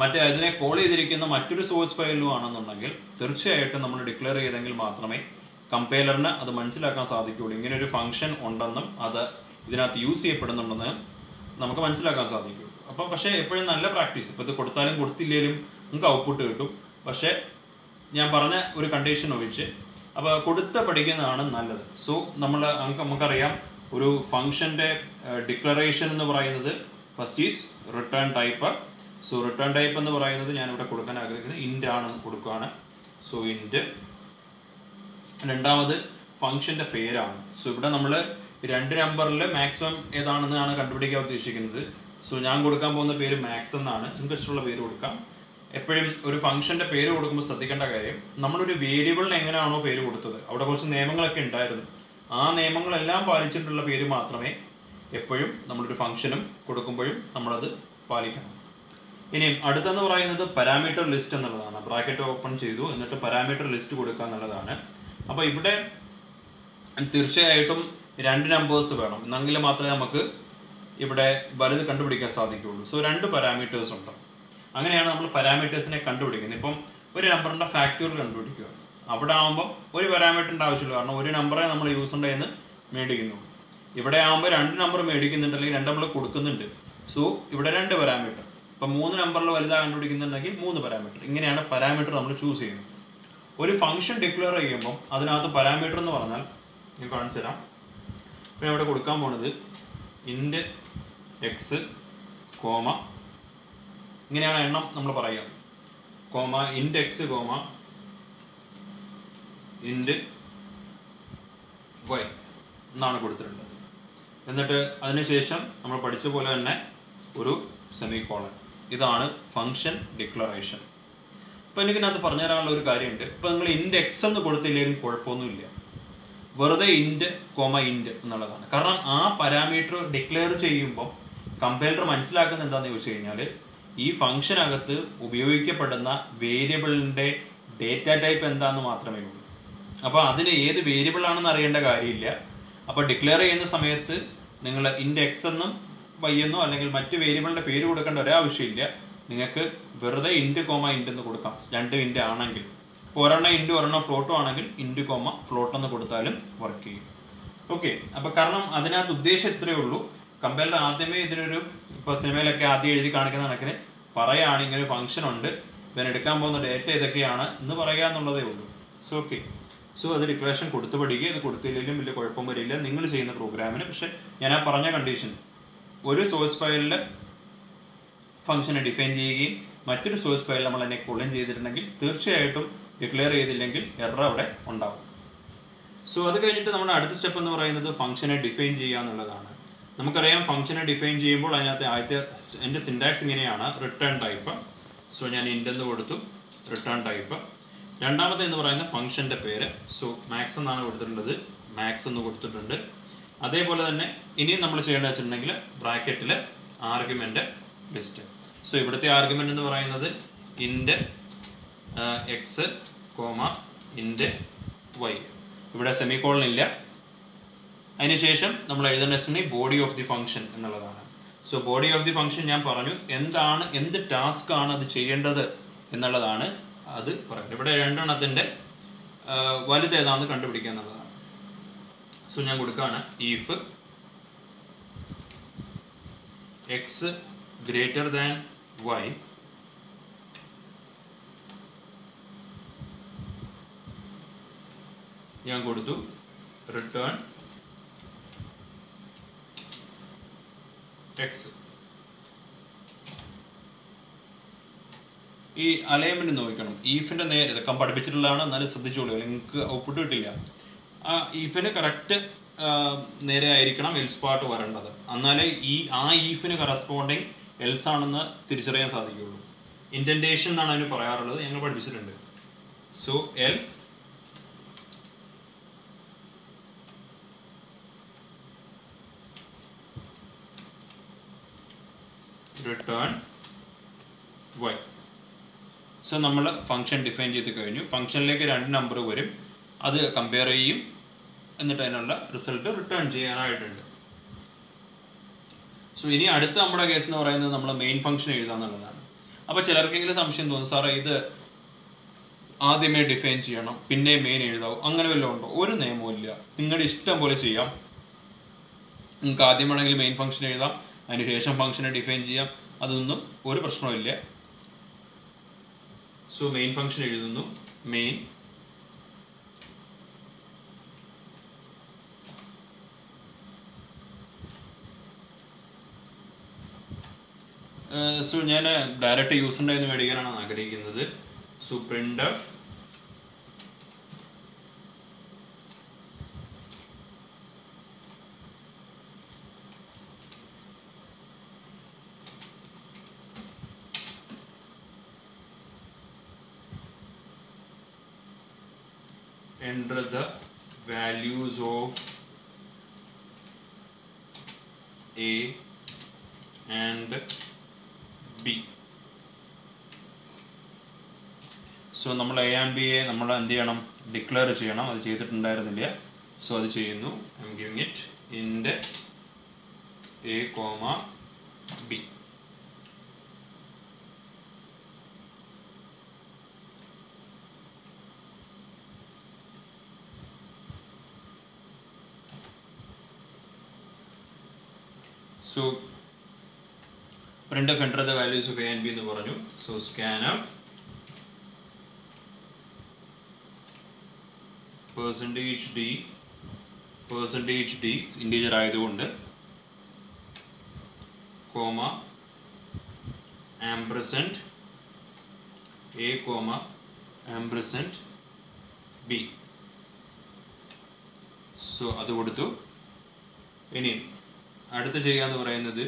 മറ്റേ അതിനെ കോൾ ചെയ്തിരിക്കുന്ന മറ്റൊരു സോഴ്സ് ഫയലിലും ആണെന്നുണ്ടെങ്കിൽ തീർച്ചയായിട്ടും നമ്മൾ ഡിക്ലെയർ ചെയ്തെങ്കിൽ മാത്രമേ കമ്പൈലറിന് അത് മനസ്സിലാക്കാൻ സാധിക്കുകയുള്ളൂ. ഇങ്ങനെ ഒരു ഫംഗ്ഷൻ ഉണ്ടെന്നും അത് ഇതിനകത്ത് യൂസ് ചെയ്യപ്പെടുന്നുണ്ടെന്ന് നമുക്ക് മനസ്സിലാക്കാൻ സാധിക്കും. അപ്പം പക്ഷേ എപ്പോഴും നല്ല പ്രാക്ടീസ്, ഇപ്പോൾ ഇത് കൊടുത്താലും കൊടുത്തില്ലെങ്കിലും നമുക്ക് ഔട്ട്പുട്ട് കിട്ടും. പക്ഷേ ഞാൻ പറഞ്ഞ ഒരു കണ്ടീഷൻ ഒഴിച്ച് അപ്പോൾ കൊടുത്ത് പഠിക്കുന്നതാണ് നല്ലത്. സോ നമുക്കറിയാം ഒരു ഫംഗ്ഷൻ്റെ ഡിക്ലറേഷൻ എന്ന് പറയുന്നത് first is written type. So return type എന്ന് പറയുന്നത് ഞാനിവിടെ കൊടുക്കാൻ ആഗ്രഹിക്കുന്നത് ഇൻറ്റ് ആണെന്ന് കൊടുക്കുകയാണ്. സോ ഇൻറ്റ്. രണ്ടാമത് ഫംഗ്ഷൻ്റെ പേരാണ്. സോ ഇവിടെ നമ്മൾ 2 നമ്പറിൽ മാക്സിമം ഏതാണെന്നാണ് കണ്ടുപിടിക്കാൻ ഉദ്ദേശിക്കുന്നത്. സോ ഞാൻ കൊടുക്കാൻ പോകുന്ന പേര് മാക്സ് എന്നാണ്. നിങ്ങൾക്ക് ഇഷ്ടമുള്ള പേര് കൊടുക്കാം. എപ്പോഴും ഒരു ഫംഗ്ഷൻ്റെ പേര് കൊടുക്കുമ്പോൾ ശ്രദ്ധിക്കേണ്ട കാര്യം, നമ്മളൊരു വേരിയബിളിന് എങ്ങനെയാണോ പേര് കൊടുത്തത് അവിടെ കുറച്ച് നിയമങ്ങളൊക്കെ ഉണ്ടായിരുന്നു. ആ നിയമങ്ങളെല്ലാം പാലിച്ചിട്ടുള്ള പേര് മാത്രമേ എപ്പോഴും നമ്മളൊരു ഫംഗ്ഷനും കൊടുക്കുമ്പോഴും നമ്മളത് പാലിക്കണം. ഇനിയും അടുത്തെന്ന് പറയുന്നത് പാരാമീറ്റർ ലിസ്റ്റ് എന്നുള്ളതാണ്. ബ്രാക്കറ്റ് ഓപ്പൺ ചെയ്തു എന്നിട്ട് പാരാമീറ്റർ ലിസ്റ്റ് കൊടുക്കുക എന്നുള്ളതാണ്. അപ്പോൾ ഇവിടെ തീർച്ചയായിട്ടും 2 നമ്പേഴ്സ് വേണം, എന്നെങ്കിൽ മാത്രമേ നമുക്ക് ഇവിടെ വലുത് കണ്ടുപിടിക്കാൻ സാധിക്കുകയുള്ളൂ. സോ 2 പാരാമീറ്റേഴ്സ് ഉണ്ട്. അങ്ങനെയാണ് നമ്മൾ പാരാമീറ്റേഴ്സിനെ കണ്ടുപിടിക്കുന്നത്. ഇപ്പം ഒരു നമ്പറിൻ്റെ ഫാക്ടോറിയൽ കണ്ടുപിടിക്കുക, അവിടെ ആകുമ്പോൾ ഒരു പാരാമീറ്ററിൻ്റെ ആവശ്യമില്ല, കാരണം ഒരു നമ്പറെ നമ്മൾ യൂസറിൻ്റെ എന്ന് മേടിക്കുന്നു. ഇവിടെ ആകുമ്പോൾ 2 നമ്പർ മേടിക്കുന്നുണ്ട്, അല്ലെങ്കിൽ 2 നമ്മൾ കൊടുക്കുന്നുണ്ട്. സോ ഇവിടെ 2 പാരാമീറ്റർ. ഇപ്പം 3 നമ്പറിൽ വലുതാണ് കണ്ടുപിടിക്കുന്നുണ്ടെങ്കിൽ 3 പാരാമീറ്റർ. ഇങ്ങനെയാണ് പാരാമീറ്റർ നമ്മൾ ചൂസ് ചെയ്യുന്നത്. ഒരു ഫംഗ്ഷൻ ഡിക്ലെയർ ചെയ്യുമ്പോൾ അതിനകത്ത് പാരാമീറ്റർ എന്ന് പറഞ്ഞാൽ ഞാൻ കാണിച്ചു തരാം. ഇപ്പം ഇവിടെ കൊടുക്കാൻ പോണത് ഇൻറ്റ് എക്സ് കോമ, ഇങ്ങനെയാണ് എണ്ണം നമ്മൾ പറയുക, കോമ ഇൻറ്റ് എക്സ് കോമ ഇൻറ്റ് വൈ എന്നാണ് കൊടുത്തിട്ടുള്ളത്. എന്നിട്ട് അതിനുശേഷം നമ്മൾ പഠിച്ച പോലെ തന്നെ ഒരു സെമിക്കോളൻ. ഇതാണ് ഫംഗ്ഷൻ ഡിക്ലറേഷൻ. അപ്പോൾ എനിക്കിനകത്ത് പറഞ്ഞു തരാനുള്ള ഒരു കാര്യമുണ്ട്. ഇപ്പോൾ നിങ്ങൾ ഇൻറ്റ് എക്സ് എന്ന് കൊടുത്തില്ലെങ്കിലും കുഴപ്പമൊന്നുമില്ല, വെറുതെ ഇൻറ്റ് കോമ ഇൻറ്റ് എന്നുള്ളതാണ്. കാരണം ആ പാരാമീറ്റർ ഡിക്ലെയർ ചെയ്യുമ്പോൾ കമ്പൈലർ മനസ്സിലാക്കുന്നത് എന്താണെന്ന് ചോദിച്ചു കഴിഞ്ഞാൽ, ഈ ഫംഗ്ഷനകത്ത് ഉപയോഗിക്കപ്പെടുന്ന വേരിയബിളിൻ്റെ ഡേറ്റ ടൈപ്പ് എന്താണെന്ന് മാത്രമേ ഉള്ളൂ. അപ്പോൾ അതിന് ഏത് വേരിയബിളാണെന്ന് അറിയേണ്ട കാര്യമില്ല. അപ്പോൾ ഡിക്ലെയർ ചെയ്യുന്ന സമയത്ത് നിങ്ങൾ ഇൻറ്റ് എക്സ് എന്നും വൈ എന്നോ അല്ലെങ്കിൽ മറ്റ് വേരിയബിളിൻ്റെ പേര് കൊടുക്കേണ്ട ഒരാവശ്യമില്ല. നിങ്ങൾക്ക് വെറുതെ ഇൻറ്റ് കോമ ഇൻറ്റ് എന്ന് കൊടുക്കാം, 2 ഇൻറ്റ് ആണെങ്കിൽ. ഇപ്പോൾ ഒരെണ്ണം ഇൻറ്റ് ഒരെണ്ണം ഫ്ലോട്ടോ ആണെങ്കിൽ ഇൻറ്റ് കോമ ഫ്ലോട്ട് എന്ന് കൊടുത്താലും വർക്ക് ചെയ്യും. ഓക്കെ. അപ്പോൾ കാരണം അതിനകത്ത് ഉദ്ദേശം ഇത്രയേ ഉള്ളൂ. കമ്പൈലർ ആദ്യമേ ഇതിനൊരു, ഇപ്പോൾ സിനിമയിലൊക്കെ ആദ്യം എഴുതി കാണിക്കുന്ന കണക്കിന് പറയുകയാണ് ഇങ്ങനെ ഒരു ഫംഗ്ഷൻ ഉണ്ട്, ഇതിനെടുക്കാൻ പോകുന്ന ഡേറ്റ ഇതൊക്കെയാണ് എന്ന് പറയുക എന്നുള്ളതേ ഉള്ളൂ. So okay. സോ അത് ഡിക്ലറേഷൻ കൊടുത്ത് പഠിക്കുക. ഇത് കൊടുത്തില്ലെങ്കിലും വലിയ കുഴപ്പം വരില്ല നിങ്ങൾ ചെയ്യുന്ന പ്രോഗ്രാമിന്. പക്ഷേ ഞാൻ ആ പറഞ്ഞ കണ്ടീഷൻ, ഒരു സോഴ്സ് ഫയലിൽ ഫംഗ്ഷനെ ഡിഫൈൻ ചെയ്യുകയും മറ്റൊരു സോഴ്സ് ഫയൽ നമ്മൾ അതിനെ കോളിൻ ചെയ്തിട്ടുണ്ടെങ്കിൽ തീർച്ചയായിട്ടും ഡിക്ലെയർ ചെയ്തില്ലെങ്കിൽ എറർ അവിടെ ഉണ്ടാവും. സോ അത് കഴിഞ്ഞിട്ട് നമ്മുടെ അടുത്ത സ്റ്റെപ്പ് എന്ന് പറയുന്നത് ഫംഗ്ഷനെ ഡിഫൈൻ ചെയ്യുക എന്നുള്ളതാണ്. നമുക്കറിയാം ഫംഗ്ഷനെ ഡിഫൈൻ ചെയ്യുമ്പോൾ അതിനകത്ത് എൻ്റെ സിൻടാക്സ് ഇങ്ങനെയാണ്, റിട്ടേൺ ടൈപ്പ്. സോ ഞാൻ ഇൻറ്റ് എന്ന് കൊടുത്തു, റിട്ടേൺ ടൈപ്പ്. രണ്ടാമത്തെ എന്ന് പറയുന്ന ഫംഗ്ഷൻ്റെ പേര്. സോ മാക്സ് എന്നാണ് കൊടുത്തിട്ടുള്ളത്, മാക്സ് എന്ന് കൊടുത്തിട്ടുണ്ട്. അതേപോലെ തന്നെ ഇനിയും നമ്മൾ ചെയ്യേണ്ടത് വെച്ചിട്ടുണ്ടെങ്കിൽ ബ്രാക്കറ്റിൽ ആർഗ്യുമെൻ്റ് ലിസ്റ്റ്. സോ ഇവിടുത്തെ ആർഗ്യുമെൻ്റ് എന്ന് പറയുന്നത് ഇൻറ്റ് എക്സ് കോമ ഇൻറ്റ് വൈ. ഇവിടെ സെമിക്കോളൻ ഇല്ല. അതിനുശേഷം നമ്മൾ എഴുതേണ്ട വെച്ചിട്ടുണ്ടെങ്കിൽ ബോഡി ഓഫ് ദി ഫംഗ്ഷൻ എന്നുള്ളതാണ്. So body of the function ഞാൻ പറഞ്ഞു എന്ത് ടാസ്ക് ആണ് അത് ചെയ്യേണ്ടത് എന്നുള്ളതാണ് അത് പറയുന്നത്. ഇവിടെ 2 എണ്ണത്തിൻ്റെ വലുത് ഏതാണെന്ന് കണ്ടുപിടിക്കുക എന്നുള്ളതാണ്. സോ ഞാൻ കൊടുക്കുകയാണ് if X greater than Y ഞാൻ കൊടുത്തു റിട്ടേൺ എക്സ്. ഈ അലൈൻമെന്റ് നോക്കണം. ഈഫിന്റെ നേരെ ഇതൊക്കെ പഠിപ്പിച്ചിട്ടുള്ളതാണ്, എന്നാലും ശ്രദ്ധിച്ചോളൂ, നിങ്ങൾക്ക് ഔട്ട്പുട്ട് കിട്ടില്ല. ആ ഈഫിന് കറക്റ്റ് നേരെ ആയിരിക്കണം എൽസ് പാർട്ട് വരേണ്ടത്, എന്നാലേ ആ ഈഫിന് കറസ്പോണ്ടിങ് എൽസ് ആണെന്ന് തിരിച്ചറിയാൻ സാധിക്കുകയുള്ളൂ. ഇൻറ്റൻറ്റേഷൻ എന്നാണ് അതിന് പറയാറുള്ളത്, ഞങ്ങൾ പഠിപ്പിച്ചിട്ടുണ്ട്. So else return y. So നമ്മൾ ഫംഗ്ഷൻ ഡിഫൈൻ ചെയ്ത് കഴിഞ്ഞു. ഫംഗ്ഷനിലേക്ക് 2 നമ്പർ വരും, അത് കമ്പയർ ചെയ്യും, എന്നിട്ട് അതിനുള്ള റിസൾട്ട് റിട്ടേൺ ചെയ്യാനായിട്ടുണ്ട്. സോ ഇനി അടുത്ത നമ്മുടെ കേസ് എന്ന് പറയുന്നത് നമ്മൾ മെയിൻ ഫംഗ്ഷൻ എഴുതാന്നുള്ളതാണ്. അപ്പോൾ ചിലർക്കെങ്കിലും സംശയം തോന്നും, സാറേ ഇത് ആദ്യമേ ഡിഫൈൻ ചെയ്യണം പിന്നെ മെയിൻ എഴുതാവും, അങ്ങനെ വല്ലതും ഉണ്ടോ? ഒരു നിയമവും ഇല്ല, നിങ്ങളുടെ ഇഷ്ടം പോലെ ചെയ്യാം. നിങ്ങൾക്ക് ആദ്യം വേണമെങ്കിൽ മെയിൻ ഫംഗ്ഷൻ എഴുതാം, അതിനുശേഷം ഫംഗ്ഷനെ ഡിഫൈൻ ചെയ്യാം, അതൊന്നും ഒരു പ്രശ്നമില്ല. സോ മെയിൻ ഫംഗ്ഷൻ എഴുതുന്നു. മെയിൻ സോ ഞാൻ ഡയറക്റ്റ് യൂസറിൻ്റെ നിന്ന് മേടിക്കാനാണ് ആഗ്രഹിക്കുന്നത്. So printf enter the values of A and B. So നമ്മൾ എ ആൻഡ് ബിയെ നമ്മൾ എന്ത് ചെയ്യണം? ഡിക്ലെയർ ചെയ്യണം. അത് ചെയ്തിട്ടുണ്ടായിരുന്നില്ല. സോ അത് ചെയ്യുന്നു. ഐ എം ഗിവിങ് ഇറ്റ് ഇൻഡ് A comma B. So printf enter the values of a and b എന്ന് പറഞ്ഞു. സോ scanf %d ഇൻറ്റീജർ ആയതുകൊണ്ട് comma ampersand a comma ampersand b. So അത് കൊടുത്തു. ഇനി അടുത്ത് ചെയ്യാന്ന് പറയുന്നത്,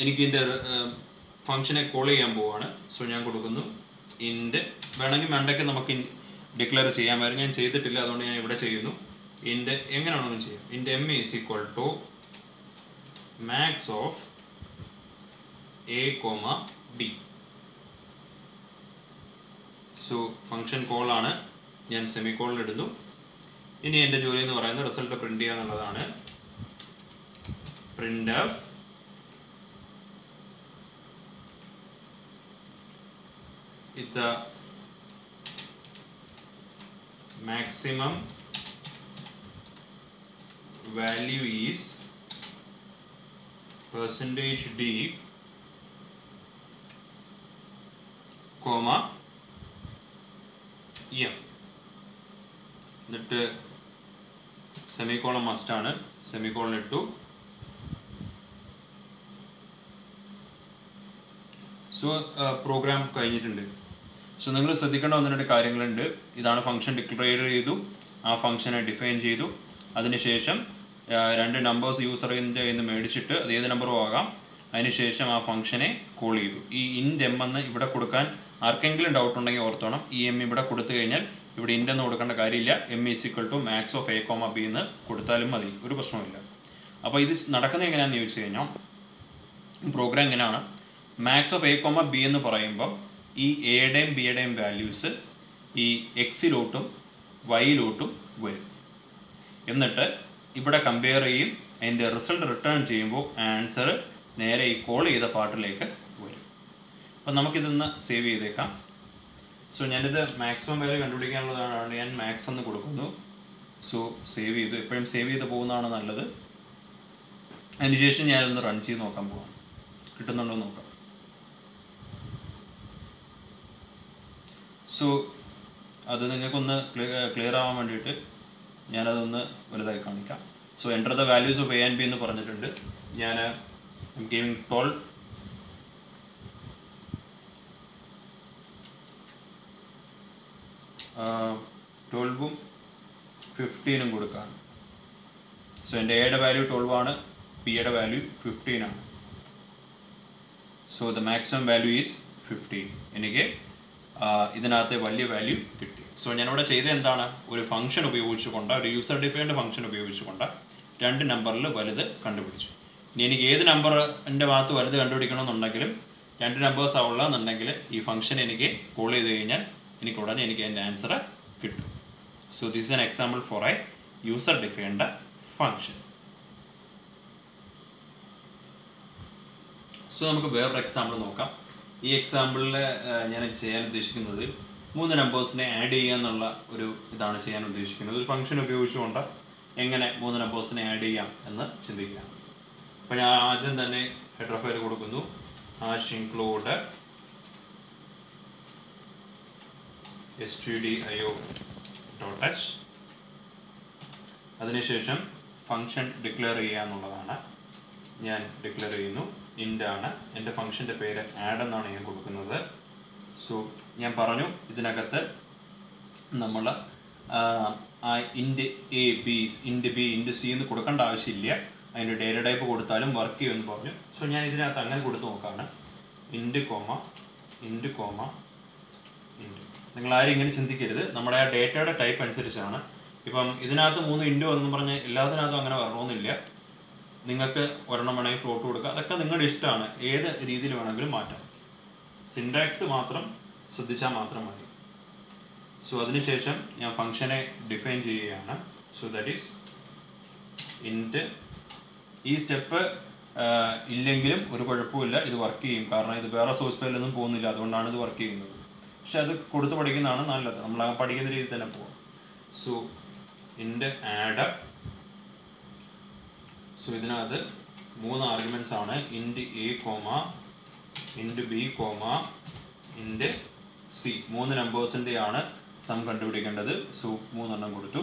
എനിക്ക് ഇതിൻ്റെ ഫംഗ്ഷനെ കോൾ ചെയ്യാൻ പോവാണ്. സോ ഞാൻ കൊടുക്കുന്നു ഇൻഡ്, വേണമെങ്കിൽ മണ്ടയ്ക്ക് നമുക്ക് ഡിക്ലെയർ ചെയ്യാമായിരുന്നു, ഞാൻ ചെയ്തിട്ടില്ല, അതുകൊണ്ട് ഞാൻ ഇവിടെ ചെയ്യുന്നു. ഇൻഡ് എങ്ങനെയാണെന്ന് ചെയ്യാം. Int m is equal to max of a comma b. So function കോളാണ്, ഞാൻ സെമി കോളിൽ ഇടുന്നു. ഇനി എൻ്റെ ജോലി എന്ന് പറയുന്നത് റിസൾട്ട് പ്രിന്റ് ചെയ്യുക എന്നുള്ളതാണ്. printf if the maximum value is %d comma m. എന്നിട്ട് സെമിക്കോളൻ മസ്റ്റാണ്, സെമിക്കോളൻ ഇട്ടു. സോ പ്രോഗ്രാം കഴിഞ്ഞിട്ടുണ്ട്. സോ നിങ്ങൾ ശ്രദ്ധിക്കേണ്ട 1-2 കാര്യങ്ങളുണ്ട്. ഇതാണ് ഫംഗ്ഷൻ ഡിക്ലെയർ ചെയ്തു, ആ ഫംഗ്ഷനെ ഡിഫൈൻ ചെയ്തു, അതിനുശേഷം 2 നമ്പേഴ്സ് യൂസറിൻ്റെ കയ്യിൽ നിന്ന് മേടിച്ചിട്ട് അത് ഏത് നമ്പറും ആകാം, അതിനുശേഷം ആ ഫംഗ്ഷനെ കോൾ ചെയ്തു. ഈ ഇൻഡ് എം എന്ന് ഇവിടെ കൊടുക്കാൻ ആർക്കെങ്കിലും ഡൗട്ട് ഉണ്ടെങ്കിൽ ഓർത്തോണം. ഈ എം ഇവിടെ കൊടുത്തു കഴിഞ്ഞാൽ ഇവിടെ ഇൻഡ് എന്ന് കൊടുക്കേണ്ട കാര്യമില്ല. m is equal to max of a comma b എന്ന് കൊടുത്താലും മതി, ഒരു പ്രശ്നമില്ല. അപ്പോൾ ഇത് നടക്കുന്നത് എങ്ങനെയാണെന്ന് ചോദിച്ചു കഴിഞ്ഞാൽ, പ്രോഗ്രാം എങ്ങനെയാണ്? Max of a comma b എന്ന് പറയുമ്പോൾ ഈ എയുടെയും ബിയുടെയും വാല്യൂസ് ഈ എക്സിലോട്ടും വൈയിലോട്ടും വരും. എന്നിട്ട് ഇവിടെ കമ്പയർ ചെയ്യും, അതിൻ്റെ റിസൾട്ട് റിട്ടേൺ ചെയ്യുമ്പോൾ ആൻസർ നേരെ ഈ കോൾ ചെയ്ത പാർട്ടിലേക്ക് വരും. അപ്പോൾ നമുക്കിതൊന്ന് സേവ് ചെയ്തേക്കാം. സോ ഞാനിത് മാക്സിമം വാല്യൂ കണ്ടുപിടിക്കാനുള്ളതാണ്, ഞാൻ മാക്സ് എന്ന് കൊടുക്കുന്നു. സോ സേവ് ചെയ്തു, എപ്പോഴും സേവ് ചെയ്ത് പോകുന്നതാണ് നല്ലത്. അതിനുശേഷം ഞാനൊന്ന് റൺ ചെയ്ത് നോക്കാൻ പോകാം, കിട്ടുന്നുണ്ടോ നോക്കാം. സോ അത് നിങ്ങൾക്കൊന്ന് ക്ലിയർ ആവാൻ വേണ്ടിയിട്ട് ഞാനതൊന്ന് വലുതായി കാണിക്കാം. So enter the values of a and b എന്ന് പറഞ്ഞിട്ടുണ്ട്. ഞാൻ ഗിവിങ് 12ഉം 15ഉം കൊടുക്കാം. സോ എൻ്റെ എയുടെ വാല്യൂ 12 ആണ്, ബിയുടെ വാല്യൂ 15 ആണ്. So the maximum value is 15. എനിക്ക് ഇതിനകത്ത് വലിയ വാല്യൂ കിട്ടി. സോ ഞാനിവിടെ ചെയ്തത് എന്താണ്? ഒരു ഫംഗ്ഷൻ ഉപയോഗിച്ചുകൊണ്ട്, ഒരു യൂസർ ഡിഫൈൻഡ് ഫംഗ്ഷൻ ഉപയോഗിച്ചുകൊണ്ട് 2 നമ്പറിൽ വലുത് കണ്ടുപിടിച്ചു. ഇനി എനിക്ക് ഏത് നമ്പറിൻ്റെ ഭാഗത്ത് വലുത് കണ്ടുപിടിക്കണമെന്നുണ്ടെങ്കിലും 2 നമ്പേഴ്സ് ഉള്ളതെന്നുണ്ടെങ്കിൽ ഈ ഫംഗ്ഷൻ എനിക്ക് കോൾ ചെയ്ത് കഴിഞ്ഞാൽ എനിക്ക് ഉടനെ എനിക്ക് അതിൻ്റെ ആൻസർ കിട്ടും. So this is an example for A user defined function. So നമുക്ക് വേറൊരു എക്സാമ്പിൾ നോക്കാം. ഈ എക്സാമ്പിളിൽ ഞാൻ ചെയ്യാൻ ഉദ്ദേശിക്കുന്നത് 3 നമ്പേഴ്സിനെ ആഡ് ചെയ്യുക എന്നുള്ള ഒരു ഇതാണ് ചെയ്യാൻ ഉദ്ദേശിക്കുന്നത്. ഒരു ഫംഗ്ഷൻ ഉപയോഗിച്ചുകൊണ്ട് എങ്ങനെ 3 നമ്പേഴ്സിനെ ആഡ് ചെയ്യാം എന്ന് ചിന്തിക്കുക. അപ്പോൾ ഞാൻ ആദ്യം തന്നെ ഹെഡർ ഫയൽ കൊടുക്കുന്നു, include stdio.h. അതിനുശേഷം ഫംഗ്ഷൻ ഡിക്ലെയർ ചെയ്യുക എന്നുള്ളതാണ്. ഞാൻ ഡിക്ലെയർ ചെയ്യുന്നു, ഇൻ്റ് ആണ്. എൻ്റെ ഫംഗ്ഷൻ്റെ പേര് ആഡ് എന്നാണ് ഞാൻ കൊടുക്കുന്നത്. സോ ഞാൻ പറഞ്ഞു ഇതിനകത്ത് നമ്മൾ ഇൻറ്റ് എ ബി ഇൻറ്റ് ബി ഇൻറ്റ് സി എന്ന് കൊടുക്കേണ്ട ആവശ്യമില്ല, അതിൻ്റെ ഡേറ്റ ടൈപ്പ് കൊടുത്താലും വർക്ക് ചെയ്യുമെന്ന് പറഞ്ഞു. സോ ഞാൻ ഇതിനകത്ത് അങ്ങനെ കൊടുത്ത് നോക്കുകയാണ്, ഇൻറ്റ് കോമ ഇൻറ്റ് കോമ ഇൻറ്റ്. നിങ്ങളാരും ഇങ്ങനെ ചിന്തിക്കരുത്, നമ്മുടെ ആ ഡേറ്റയുടെ ടൈപ്പ് അനുസരിച്ചാണ്. ഇപ്പം ഇതിനകത്ത് 3 ഇൻറ്റു എന്ന് പറഞ്ഞ് എല്ലാത്തിനകത്തും അങ്ങനെ വരണമെന്നില്ല. നിങ്ങൾക്ക് ഒരെണ്ണം വേണമെങ്കിൽ ഫ്ലോട്ട് കൊടുക്കുക, അതൊക്കെ നിങ്ങളുടെ ഇഷ്ടമാണ്, ഏത് രീതിയിൽ വേണമെങ്കിലും മാറ്റാം. സിൻടാക്സ് മാത്രം ശ്രദ്ധിച്ചാൽ മാത്രം മതി. സോ അതിനുശേഷം ഞാൻ ഫംഗ്ഷനെ ഡിഫൈൻ ചെയ്യുകയാണ്. So that is int. ഈ സ്റ്റെപ്പ് ഇല്ലെങ്കിലും ഒരു കുഴപ്പമില്ല, ഇത് വർക്ക് ചെയ്യും. കാരണം ഇത് വേറെ സോഴ്സ് ഫയലൊന്നും പോകുന്നില്ല, അതുകൊണ്ടാണ് ഇത് വർക്ക് ചെയ്യുന്നത്. പക്ഷെ അത് കൊടുത്ത് പഠിക്കുന്നതാണ് നല്ലത്, നമ്മൾ ആ പഠിക്കുന്ന രീതിയിൽ തന്നെ പോകാം. So ഇൻറ്റ് add. സോ ഇതിനകത്ത് 3 ആർഗ്യുമെൻറ്റ്സ് ആണ്, int a comma int b comma int c. 3 നമ്പേഴ്സിൻ്റെയാണ് സം കണ്ടുപിടിക്കേണ്ടത്. സോ 3 എണ്ണം കൊടുത്തു.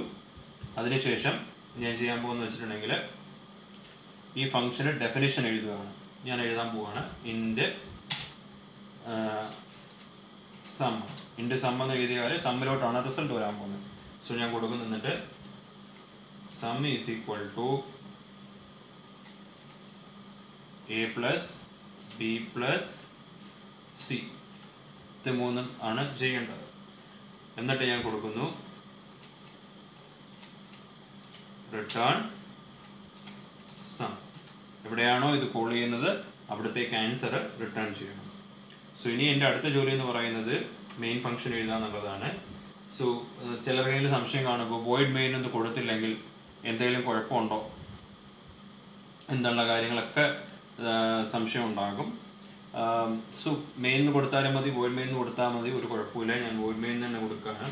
അതിനുശേഷം ഞാൻ ചെയ്യാൻ പോകുന്നത് വെച്ചിട്ടുണ്ടെങ്കിൽ ഈ ഫംഗ്ഷന് ഡെഫിനിഷൻ എഴുതുകയാണ്. ഞാൻ എഴുതാൻ പോവുകയാണ്, ഇൻറ്റ് സം. ഇൻറ്റ് സം എന്ന് എഴുതിയാൽ സമ്മിലോട്ടാണ് റിസൾട്ട് വരാൻ പോകുന്നത്. സോ ഞാൻ കൊടുക്കുന്നു, എന്നിട്ട് sum is equal to A plus B plus C. ഇത് 3 ആണ് ചെയ്യേണ്ടത്. എന്നിട്ട് ഞാൻ കൊടുക്കുന്നു റിട്ടേൺ സം. എവിടെയാണോ ഇത് കോൾ ചെയ്യുന്നത് അവിടത്തേക്ക് ആൻസർ റിട്ടേൺ ചെയ്യണം. സോ ഇനി എൻ്റെ അടുത്ത ജോലി എന്ന് പറയുന്നത് മെയിൻ ഫംഗ്ഷൻ എഴുതുക എന്നുള്ളതാണ്. സോ ചിലർക്കെങ്കിലും സംശയം കാണുമ്പോൾ വോയിഡ് മെയിൻ ഒന്ന് കൊടുത്തില്ലെങ്കിൽ എന്തെങ്കിലും കുഴപ്പമുണ്ടോ എന്നുള്ള കാര്യങ്ങളൊക്കെ സംശയം ഉണ്ടാകും. സോ മെയിൻ കൊടുത്താലും മതി, വോയിഡ് മെയിൻ കൊടുത്താൽ മതി, ഒരു കുഴപ്പമില്ല. ഞാൻ വോയിഡ് മെയിൻ തന്നെ കൊടുക്കുകയാണ്.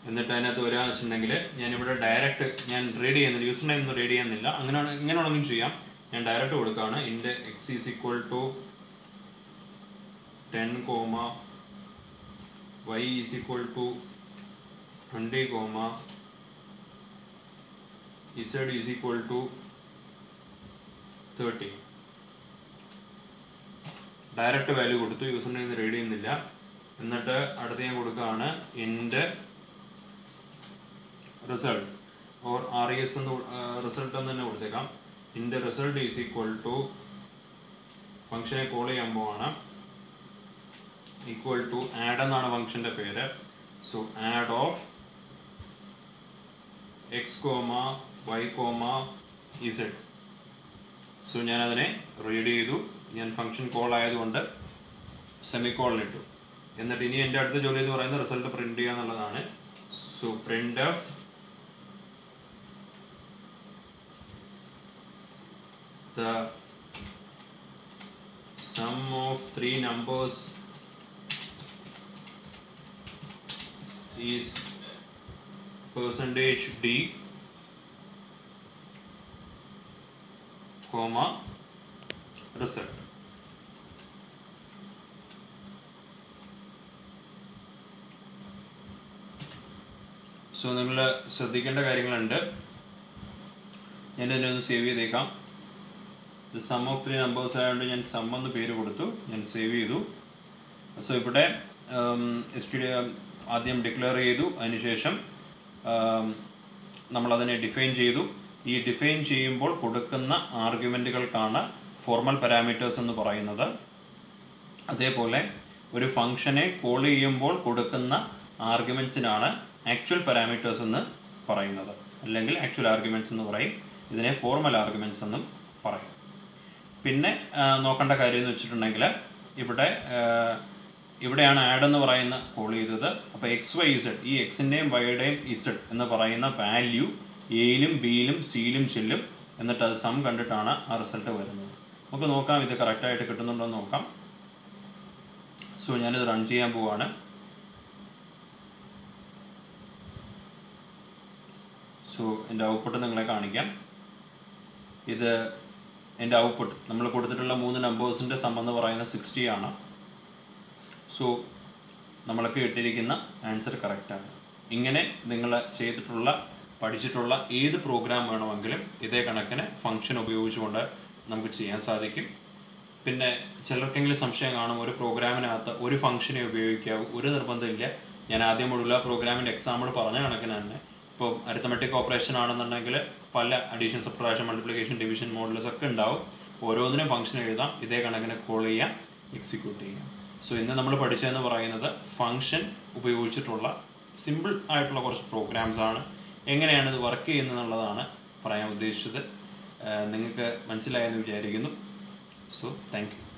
എന്നിട്ട് അതിനകത്ത് വരിക വെച്ചിട്ടുണ്ടെങ്കിൽ ഞാനിവിടെ ഡയറക്റ്റ് ഞാൻ റീഡ് ചെയ്യുന്നില്ല, യൂസർ നെയിം ഒന്നും റീഡ് ചെയ്യുന്നില്ല. ഇങ്ങനെ വേണമെങ്കിലും ചെയ്യാം. ഞാൻ ഡയറക്റ്റ് കൊടുക്കുകയാണ്, int X is equal to 10 comma y is equal to 20 comma z is equal to 30. Direct value കൊടുത്തു, യൂസറിനെ ഇന്ന് റീഡ് ചെയ്യുന്നില്ല. എന്നിട്ട് അടുത്ത് ഞാൻ കൊടുക്കുകയാണ് ഇൻറ്റ് റിസൾട്ട് ഓർ RES എന്ന് റിസൾട്ട് എന്ന് തന്നെ കൊടുത്തേക്കാം. Int result is equal to ഫംഗ്ഷനെ കോൾ ചെയ്യാൻ പോവാണ്, ഈക്വൽ ടു ആഡ് എന്നാണ് ഫംഗ്ഷൻ്റെ പേര്. So add of X comma Y comma Z. So ഞാനതിനെ റീഡ് ചെയ്തു, ഞാൻ ഫംഗ്ഷൻ കോൾ ആയതുകൊണ്ട് സെമിക്കോളിലിട്ടു. എന്നിട്ട് ഇനി എൻ്റെ അടുത്ത ജോലി എന്ന് പറയുന്നത് റിസൾട്ട് പ്രിൻറ്റ് ചെയ്യുക എന്നുള്ളതാണ്. So print of the sum of 3 numbers is %d comma result. So നിങ്ങൾ ശ്രദ്ധിക്കേണ്ട കാര്യങ്ങളുണ്ട്. ഞാനിതിനെ ഒന്ന് സേവ് ചെയ്തേക്കാം. ഇത് സം ഓഫ് 3 numbers ആയതുകൊണ്ട് ഞാൻ സം എന്ന് പേര് കൊടുത്തു, ഞാൻ സേവ് ചെയ്തു. സോ ഇവിടെ ആദ്യം ഡിക്ലെയർ ചെയ്തു, അതിനുശേഷം നമ്മളതിനെ ഡിഫൈൻ ചെയ്തു. ഈ ഡിഫൈൻ ചെയ്യുമ്പോൾ കൊടുക്കുന്ന ആർഗ്യുമെൻറ്റുകൾക്കാണ് ഫോർമൽ പാരാമീറ്റേഴ്സ് എന്ന് പറയുന്നത്. അതേപോലെ ഒരു ഫംഗ്ഷനെ കോൾ ചെയ്യുമ്പോൾ കൊടുക്കുന്ന ആർഗ്യുമെൻസിനാണ് ആക്ച്വൽ പാരാമീറ്റേഴ്സ് എന്ന് പറയുന്നത്, അല്ലെങ്കിൽ ആക്ച്വൽ ആർഗ്യുമെൻറ്റ്സ് എന്ന് പറയും. ഇതിനെ ഫോർമൽ ആർഗ്യുമെൻറ്റ്സ് എന്നും പറയും. പിന്നെ നോക്കേണ്ട കാര്യം എന്ന് വെച്ചിട്ടുണ്ടെങ്കിൽ ഇവിടെയാണ് ആഡ് എന്ന് പറയുന്ന കോൾ ചെയ്തത്. അപ്പോൾ എക്സ് വൈ ഇസഡ്, ഈ എക്സിൻ്റെയും വൈയുടെയും ഇസഡ് എന്ന് പറയുന്ന വാല്യൂ എയിലും ബിയിലും സിയിലും ചെല്ലും. എന്നിട്ട് അത് സം കണ്ടിട്ടാണ് ആ റിസൾട്ട് വരുന്നത്. നമുക്ക് നോക്കാം ഇത് കറക്റ്റായിട്ട് കിട്ടുന്നുണ്ടോ എന്ന് നോക്കാം. സോ ഞാനിത് റൺ ചെയ്യാൻ പോവാണ്. സോ എൻ്റെ ഔട്ട്പുട്ട് നിങ്ങളെ കാണിക്കാം. ഇത് എൻ്റെ ഔട്ട്പുട്ട് നമ്മൾ കൊടുത്തിട്ടുള്ള 3 നമ്പേഴ്സിൻ്റെ സം എന്ന് പറയുന്നത് 60 ആണ്. സോ നമ്മൾക്ക് ഇട്ടിരിക്കുന്ന ആൻസർ കറക്റ്റാണ്. ഇങ്ങനെ നിങ്ങൾ പഠിച്ചിട്ടുള്ള ഏത് പ്രോഗ്രാം വേണമെങ്കിലും ഇതേ കണക്കിന് ഫംഗ്ഷൻ ഉപയോഗിച്ചുകൊണ്ട് നമുക്ക് ചെയ്യാൻ സാധിക്കും. പിന്നെ ചിലർക്കെങ്കിലും സംശയം കാണും, ഒരു പ്രോഗ്രാമിനകത്ത് ഒരു ഫംഗ്ഷനെ ഉപയോഗിക്കാവൂ, ഒരു നിർബന്ധമില്ല. ഞാൻ ആദ്യം മുഴുവൻ പ്രോഗ്രാമിൻ്റെ എക്സാമ്പിൾ പറഞ്ഞ കണക്കിന് തന്നെ ഇപ്പോൾ അരിത്തമെറ്റിക് ഓപ്പറേഷൻ ആണെന്നുണ്ടെങ്കിൽ പല addition, subtraction, multiplication, division, modulus ഒക്കെ ഉണ്ടാവും. ഓരോന്നിനും ഫംഗ്ഷൻ എഴുതാം, ഇതേ കണക്കിന് കോൾ ചെയ്യാം, എക്സിക്യൂട്ട് ചെയ്യാം. സോ ഇന്ന് നമ്മൾ പഠിച്ചതെന്ന് പറയുന്നത് ഫംഗ്ഷൻ ഉപയോഗിച്ചിട്ടുള്ള സിമ്പിൾ ആയിട്ടുള്ള കുറച്ച് പ്രോഗ്രാംസ് ആണ്. എങ്ങനെയാണ് ഇത് വർക്ക് ചെയ്യുന്നത് എന്നുള്ളതാണ് പറയാൻ ഉദ്ദേശിച്ചത്. നിങ്ങൾക്ക് മനസ്സിലായെന്ന് വിചാരിക്കുന്നു. So thank you.